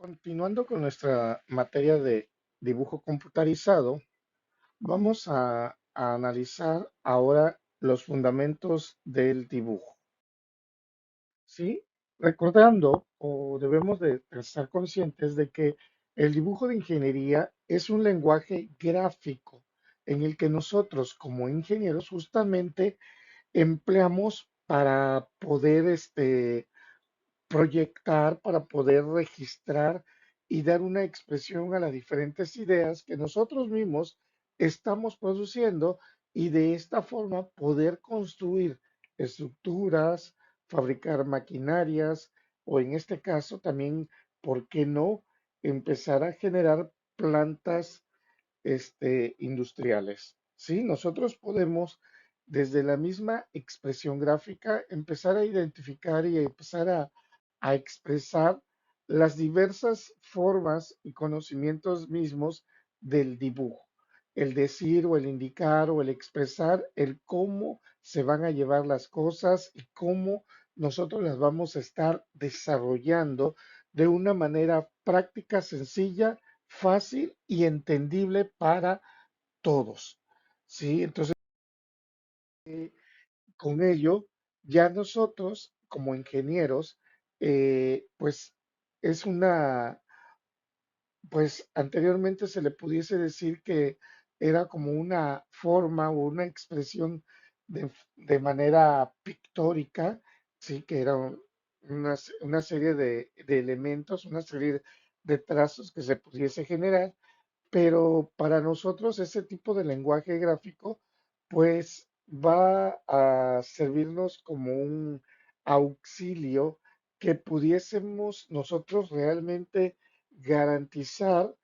Continuando con nuestra materia de dibujo computarizado, vamos a analizar ahora los fundamentos del dibujo, ¿sí? Recordando o debemos de estar conscientes de que el dibujo de ingeniería es un lenguaje gráfico en el que nosotros como ingenieros justamente empleamos para poder proyectar, para poder registrar y dar una expresión a las diferentes ideas que nosotros mismos estamos produciendo y de esta forma poder construir estructuras, fabricar maquinarias o en este caso también, ¿por qué no?, empezar a generar plantas industriales. Sí, nosotros podemos, desde la misma expresión gráfica, empezar a identificar y empezar a expresar las diversas formas y conocimientos mismos del dibujo. El decir o el indicar o el expresar el cómo se van a llevar las cosas y cómo nosotros las vamos a estar desarrollando de una manera práctica, sencilla, fácil y entendible para todos. ¿Sí? Entonces, con ello, ya nosotros como ingenieros, pues es pues anteriormente se le pudiese decir que era como una forma o una expresión de manera pictórica, sí, que era una serie de elementos, una serie de trazos que se pudiese generar, pero para nosotros ese tipo de lenguaje gráfico, pues va a servirnos como un auxilio que pudiésemos nosotros realmente garantizar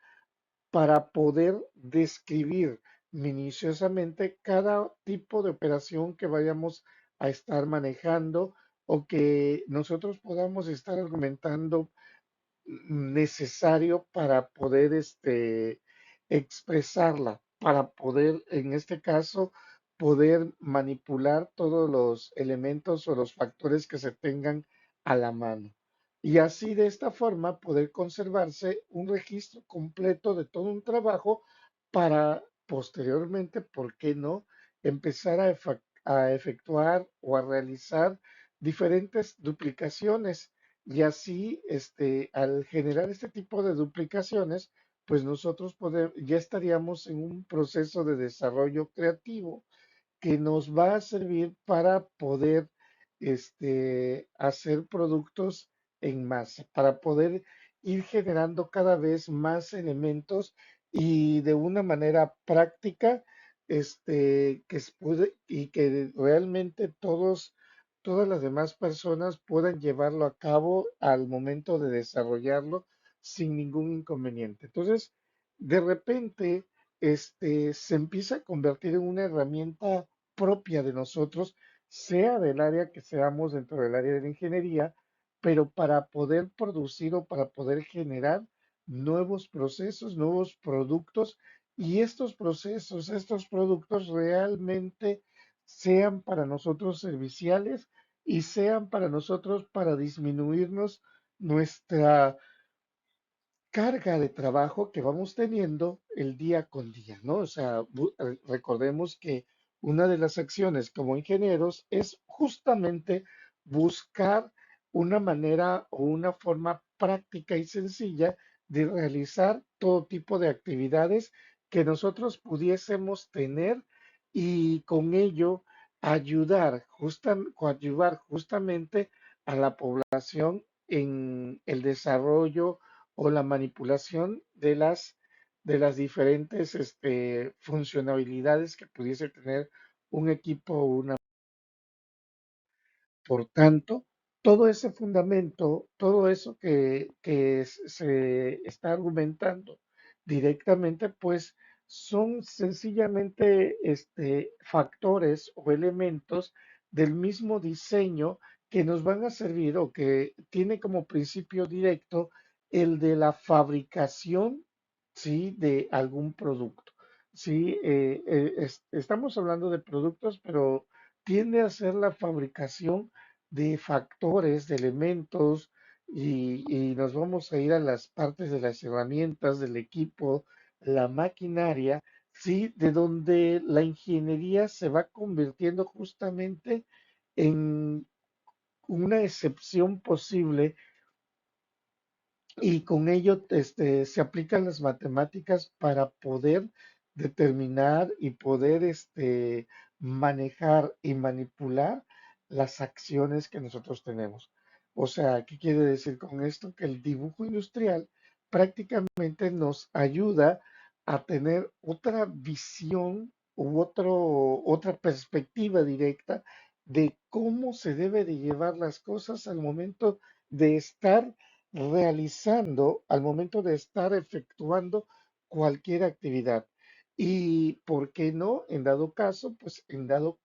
para poder describir minuciosamente cada tipo de operación que vayamos a estar manejando o que nosotros podamos estar argumentando necesario para poder expresarla, para poder, en este caso, poder manipular todos los elementos o los factores que se tengan a la mano. Y así de esta forma poder conservarse un registro completo de todo un trabajo para posteriormente, ¿por qué no?, empezar a efectuar o a realizar diferentes duplicaciones y así, al generar este tipo de duplicaciones, pues nosotros ya estaríamos en un proceso de desarrollo creativo que nos va a servir para poder hacer productos en masa, para poder ir generando cada vez más elementos y de una manera práctica, y que realmente todas las demás personas puedan llevarlo a cabo al momento de desarrollarlo sin ningún inconveniente. Entonces, de repente, se empieza a convertir en una herramienta propia de nosotros, sea del área que seamos dentro del área de la ingeniería, pero para poder producir o para poder generar nuevos procesos, nuevos productos, y estos procesos, estos productos realmente sean para nosotros serviciales y sean para nosotros para disminuirnos nuestra carga de trabajo que vamos teniendo el día con día, ¿no? O sea, recordemos que una de las acciones como ingenieros es justamente buscar una manera o una forma práctica y sencilla de realizar todo tipo de actividades que nosotros pudiésemos tener y con ello coadyuvar justamente a la población en el desarrollo o la manipulación de las diferentes funcionalidades que pudiese tener un equipo o una. Por tanto, todo ese fundamento, todo eso que se está argumentando directamente, pues son sencillamente factores o elementos del mismo diseño que nos van a servir o que tiene como principio directo el de la fabricación, ¿sí?, de algún producto. Sí, estamos hablando de productos, pero tiende a ser la fabricación de factores, de elementos, y nos vamos a ir a las partes de las herramientas, del equipo, la maquinaria, ¿sí? De donde la ingeniería se va convirtiendo justamente en una excepción posible y con ello se aplican las matemáticas para poder determinar y poder manejar y manipular las acciones que nosotros tenemos. O sea, ¿qué quiere decir con esto? Que el dibujo industrial prácticamente nos ayuda a tener otra visión u otra perspectiva directa de cómo se debe de llevar las cosas al momento de estar realizando al momento de estar efectuando cualquier actividad. Y por qué no, en dado caso, pues en dado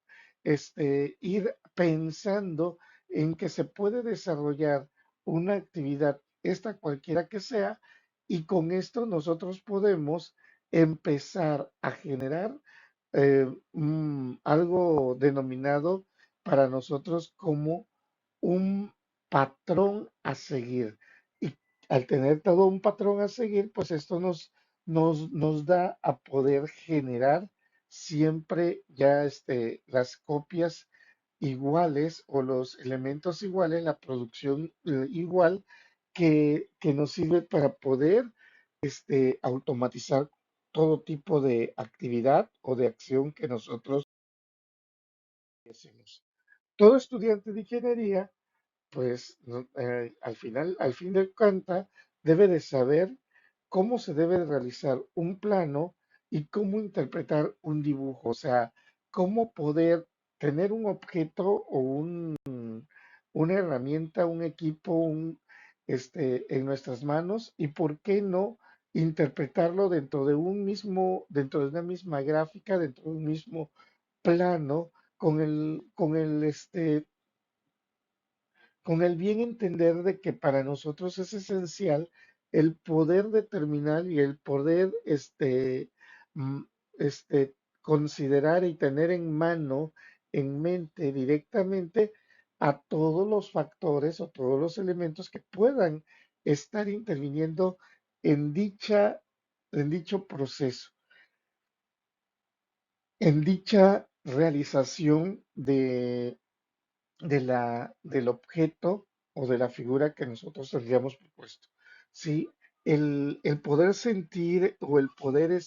ir pensando en que se puede desarrollar una actividad, esta cualquiera que sea, y con esto nosotros podemos empezar a generar algo denominado para nosotros como un patrón a seguir. Y al tener todo un patrón a seguir, pues esto nos da a poder generar siempre ya las copias iguales o los elementos iguales, la producción igual que nos sirve para poder automatizar todo tipo de actividad o de acción que nosotros hacemos. Todo estudiante de ingeniería pues al fin de cuentas, debe de saber cómo se debe de realizar un plano y cómo interpretar un dibujo, o sea, cómo poder tener un objeto o una herramienta, un equipo, en nuestras manos y por qué no interpretarlo dentro de una misma gráfica, dentro de un mismo plano, con el bien entender de que para nosotros es esencial el poder determinar y el poder mm, considerar y tener en mano, en mente directamente a todos los factores o todos los elementos que puedan estar interviniendo en en dicho proceso, en dicha realización del objeto o de la figura que nosotros tendríamos propuesto. ¿Sí? El poder sentir o el poder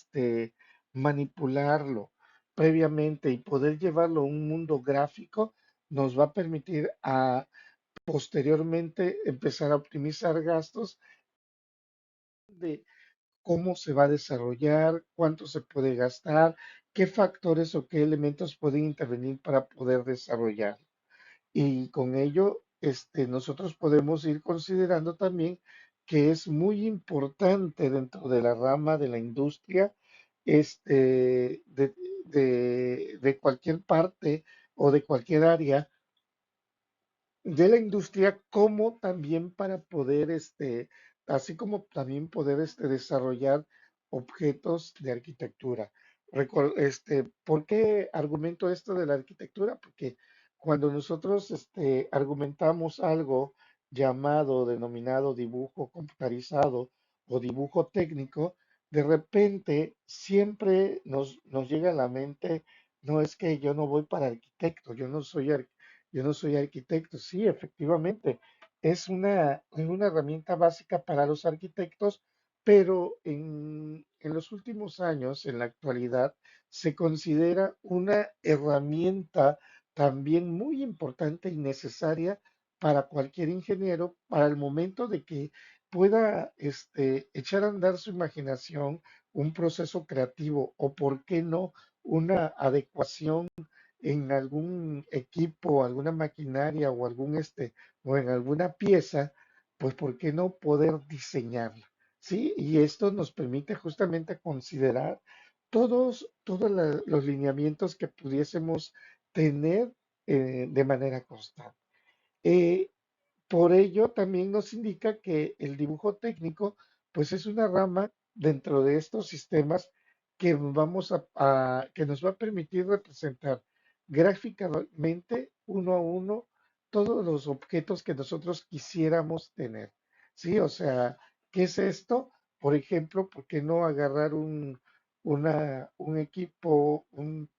manipularlo previamente y poder llevarlo a un mundo gráfico nos va a permitir a posteriormente empezar a optimizar gastos de cómo se va a desarrollar, cuánto se puede gastar, qué factores o qué elementos pueden intervenir para poder desarrollar. Y con ello, nosotros podemos ir considerando también que es muy importante dentro de la rama de la industria, de cualquier parte o de cualquier área de la industria, como también para poder, así como también poder desarrollar objetos de arquitectura. ¿Por qué argumento esto de la arquitectura? Porque cuando nosotros argumentamos algo llamado, denominado dibujo computarizado o dibujo técnico, de repente siempre nos llega a la mente, no es que yo no voy para arquitecto, yo no soy arquitecto. Sí, efectivamente, es una herramienta básica para los arquitectos, pero en los últimos años, en la actualidad, se considera una herramienta también muy importante y necesaria para cualquier ingeniero para el momento de que pueda echar a andar su imaginación, un proceso creativo o, por qué no, una adecuación en algún equipo, alguna maquinaria o o en alguna pieza, pues ¿por qué no poder diseñarla? ¿Sí? Y esto nos permite justamente considerar todos los lineamientos que pudiésemos tener de manera constante. Eh, por ello, también nos indica que el dibujo técnico, pues es una rama dentro de estos sistemas que que nos va a permitir representar gráficamente uno a uno todos los objetos que nosotros quisiéramos tener. Sí, o sea, ¿qué es esto? Por ejemplo, ¿por qué no agarrar un equipo, una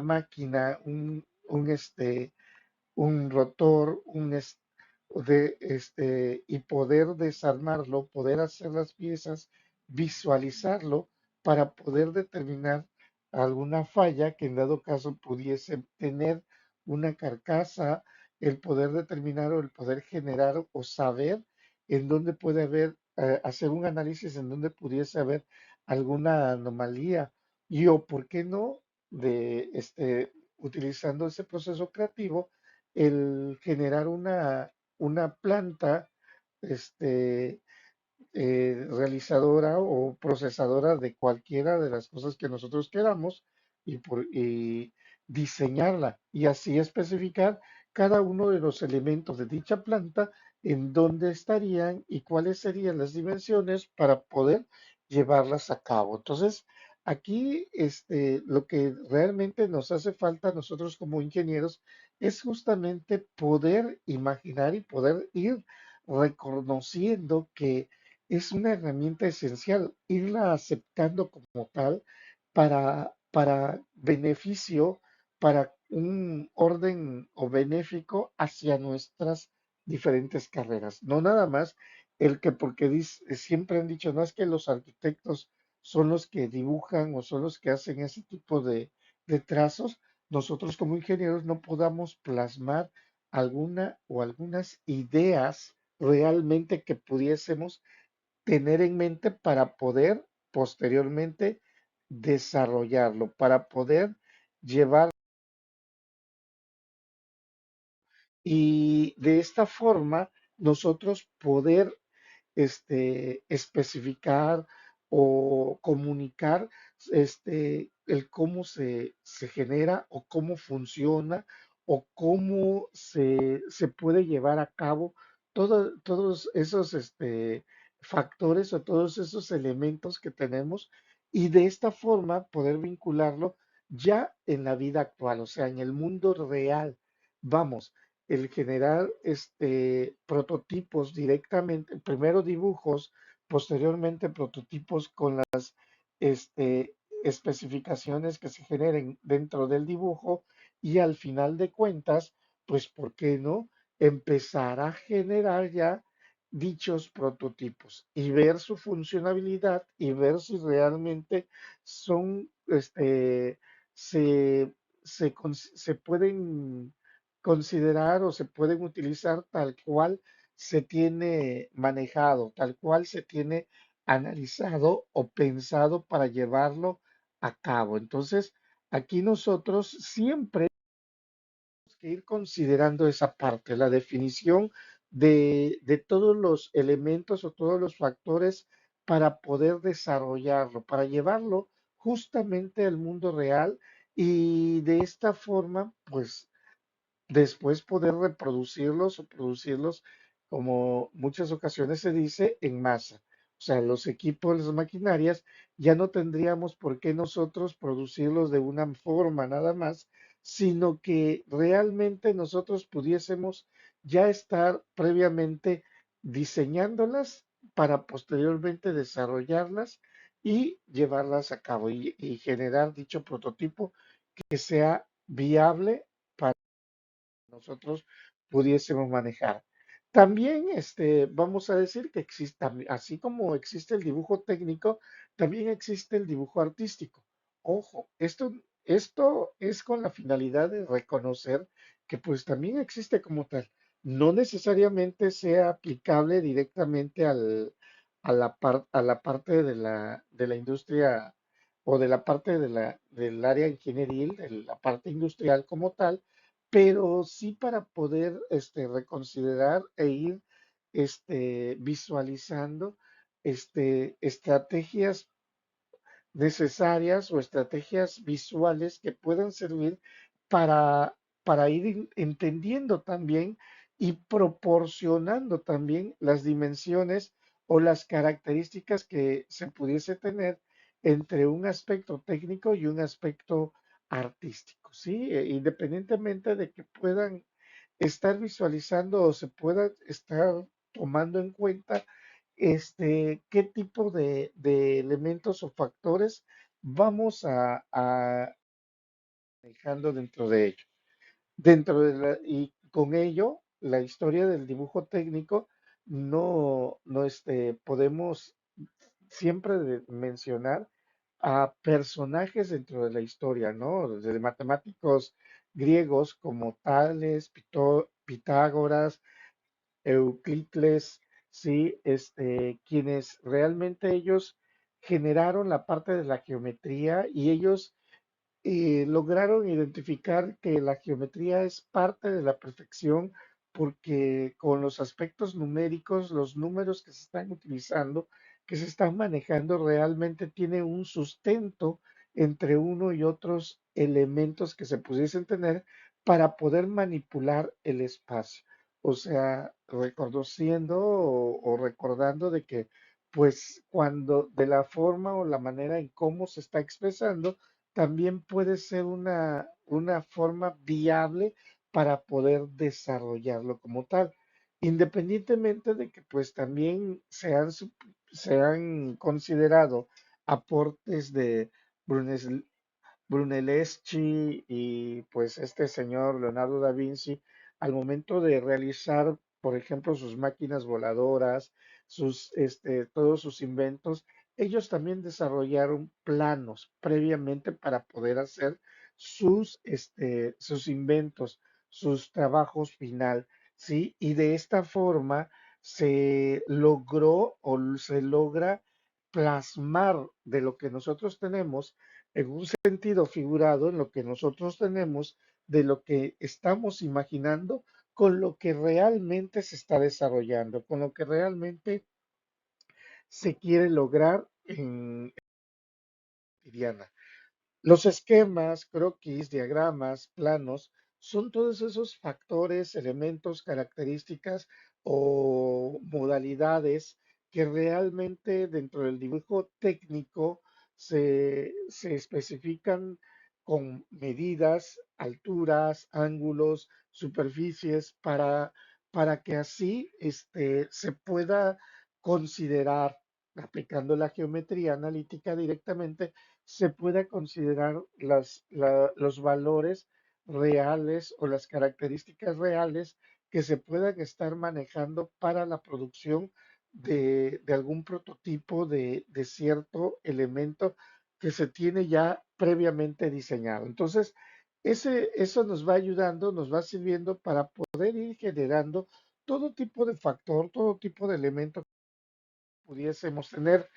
máquina, un rotor, y poder desarmarlo, poder hacer las piezas, visualizarlo para poder determinar alguna falla que en dado caso pudiese tener una carcasa, el poder determinar o el poder generar o saber en dónde puede haber, hacer un análisis en dónde pudiese haber alguna anomalía y o por qué no de utilizando ese proceso creativo el generar una planta este, realizadora o procesadora de cualquiera de las cosas que nosotros queramos y diseñarla y así especificar cada uno de los elementos de dicha planta, en dónde estarían y cuáles serían las dimensiones para poder llevarlas a cabo. Entonces, aquí lo que realmente nos hace falta a nosotros como ingenieros es justamente poder imaginar y poder ir reconociendo que es una herramienta esencial, irla aceptando como tal para beneficio, para un orden o benéfico hacia nuestras diferentes carreras. No nada más el que porque siempre han dicho, no es que los arquitectos son los que dibujan o son los que hacen ese tipo de trazos, nosotros como ingenieros no podamos plasmar alguna o algunas ideas realmente que pudiésemos tener en mente para poder posteriormente desarrollarlo, para poder llevar y de esta forma nosotros poder especificar o comunicar el cómo se genera o cómo funciona o cómo se puede llevar a cabo todos esos factores o todos esos elementos que tenemos y de esta forma poder vincularlo ya en la vida actual, o sea, en el mundo real. Vamos, el generar prototipos directamente, primero dibujos, posteriormente prototipos con las especificaciones que se generen dentro del dibujo y al final de cuentas, pues, ¿por qué no? Empezar a generar ya dichos prototipos y ver su funcionabilidad y ver si realmente son, se, se pueden considerar o se pueden utilizar tal cual se tiene manejado, tal cual se tiene analizado o pensado para llevarlo a cabo. Entonces, aquí nosotros siempre tenemos que ir considerando esa parte, la definición de todos los elementos o todos los factores para poder desarrollarlo, para llevarlo justamente al mundo real y de esta forma, pues después poder reproducirlos o producirlos, como muchas ocasiones se dice, en masa. O sea, los equipos, las maquinarias, ya no tendríamos por qué nosotros producirlos de una forma nada más, sino que realmente nosotros pudiésemos ya estar previamente diseñándolas para posteriormente desarrollarlas y llevarlas a cabo y generar dicho prototipo que sea viable nosotros pudiésemos manejar. También vamos a decir que existe, así como existe el dibujo técnico, también existe el dibujo artístico. Ojo, esto es con la finalidad de reconocer que pues también existe como tal. No necesariamente sea aplicable directamente a la parte de la industria o de la parte del área ingenieril, de la parte industrial como tal, pero sí para poder reconsiderar e ir visualizando estrategias necesarias o estrategias visuales que puedan servir para, para ir entendiendo también y proporcionando también las dimensiones o las características que se pudiese tener entre un aspecto técnico y un aspecto artístico, ¿sí? Independientemente de que puedan estar visualizando o se pueda estar tomando en cuenta qué tipo de elementos o factores vamos a manejando dentro de ello. Y con ello, la historia del dibujo técnico no podemos siempre mencionar a personajes dentro de la historia, ¿no? Desde matemáticos griegos como Tales, Pitágoras, Euclides, sí, quienes realmente ellos generaron la parte de la geometría y ellos lograron identificar que la geometría es parte de la perfección porque con los aspectos numéricos, los números que se están utilizando, que se están manejando, realmente tiene un sustento entre uno y otros elementos que se pudiesen tener para poder manipular el espacio. O sea, reconociendo o recordando de que, pues, cuando de la forma o la manera en cómo se está expresando, también puede ser una forma viable para poder desarrollarlo como tal, independientemente de que pues también se han considerado aportes de Brunes Brunelleschi y pues este señor Leonardo da Vinci al momento de realizar, por ejemplo, sus máquinas voladoras, todos sus inventos, ellos también desarrollaron planos previamente para poder hacer sus inventos, sus trabajos final, ¿sí? Y de esta forma se logró o se logra plasmar de lo que nosotros tenemos en un sentido figurado en lo que nosotros tenemos de lo que estamos imaginando con lo que realmente se está desarrollando, con lo que realmente se quiere lograr en cotidiana. Los esquemas, croquis, diagramas, planos, son todos esos factores, elementos, características o modalidades que realmente dentro del dibujo técnico se especifican con medidas, alturas, ángulos, superficies, para que así se pueda considerar, aplicando la geometría analítica directamente, se pueda considerar los valores reales o las características reales que se puedan estar manejando para la producción de algún prototipo de cierto elemento que se tiene ya previamente diseñado. Entonces, eso nos va ayudando, nos va sirviendo para poder ir generando todo tipo de factor, todo tipo de elemento que pudiésemos tener.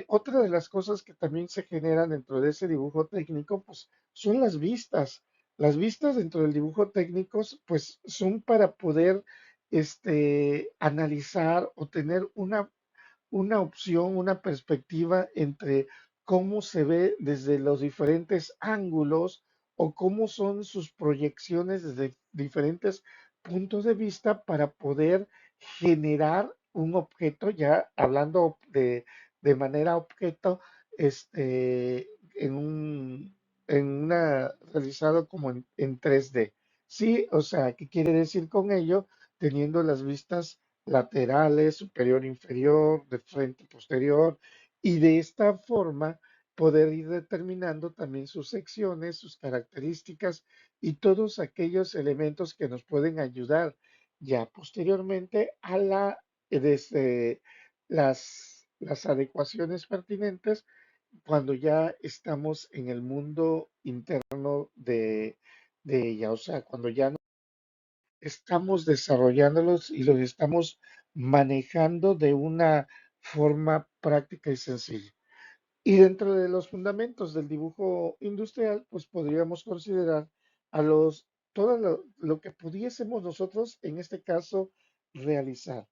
Otra de las cosas que también se generan dentro de ese dibujo técnico, pues son las vistas. Las vistas dentro del dibujo técnico, pues son para poder analizar o tener una opción, una perspectiva entre cómo se ve desde los diferentes ángulos o cómo son sus proyecciones desde diferentes puntos de vista para poder generar un objeto, ya hablando de manera objeto, en realizado como en 3D. Sí, o sea, ¿qué quiere decir con ello? Teniendo las vistas laterales, superior, inferior, de frente, posterior, y de esta forma poder ir determinando también sus secciones, sus características y todos aquellos elementos que nos pueden ayudar ya posteriormente desde las adecuaciones pertinentes cuando ya estamos en el mundo interno de ella, o sea, cuando ya estamos desarrollándolos y los estamos manejando de una forma práctica y sencilla. Y dentro de los fundamentos del dibujo industrial, pues podríamos considerar todo lo que pudiésemos nosotros, en este caso, realizar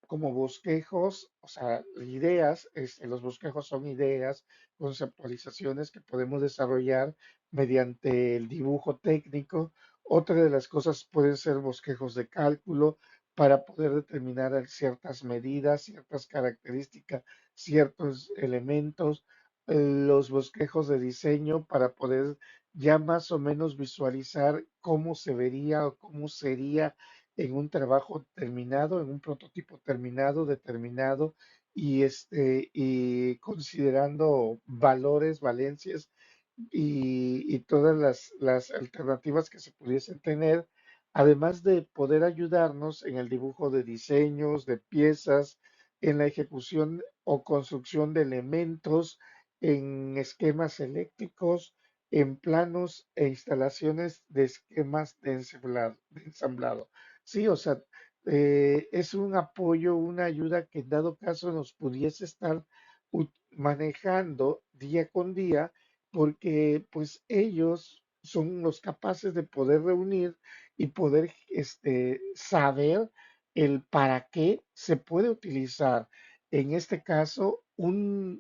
como bosquejos, o sea, ideas, los bosquejos son ideas, conceptualizaciones que podemos desarrollar mediante el dibujo técnico. Otra de las cosas pueden ser bosquejos de cálculo para poder determinar ciertas medidas, ciertas características, ciertos elementos. Los bosquejos de diseño para poder ya más o menos visualizar cómo se vería o cómo sería en un trabajo terminado, en un prototipo terminado, determinado, y considerando valores, valencias y todas las alternativas que se pudiesen tener, además de poder ayudarnos en el dibujo de diseños, de piezas, en la ejecución o construcción de elementos, en esquemas eléctricos, en planos e instalaciones de esquemas de ensamblado. Sí, o sea, es un apoyo, una ayuda que en dado caso nos pudiese estar manejando día con día, porque pues ellos son los capaces de poder reunir y poder saber el para qué se puede utilizar, en este caso, el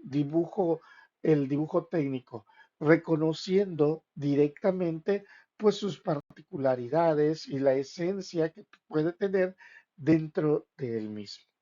dibujo técnico, reconociendo directamente pues sus particularidades y la esencia que puede tener dentro de él mismo.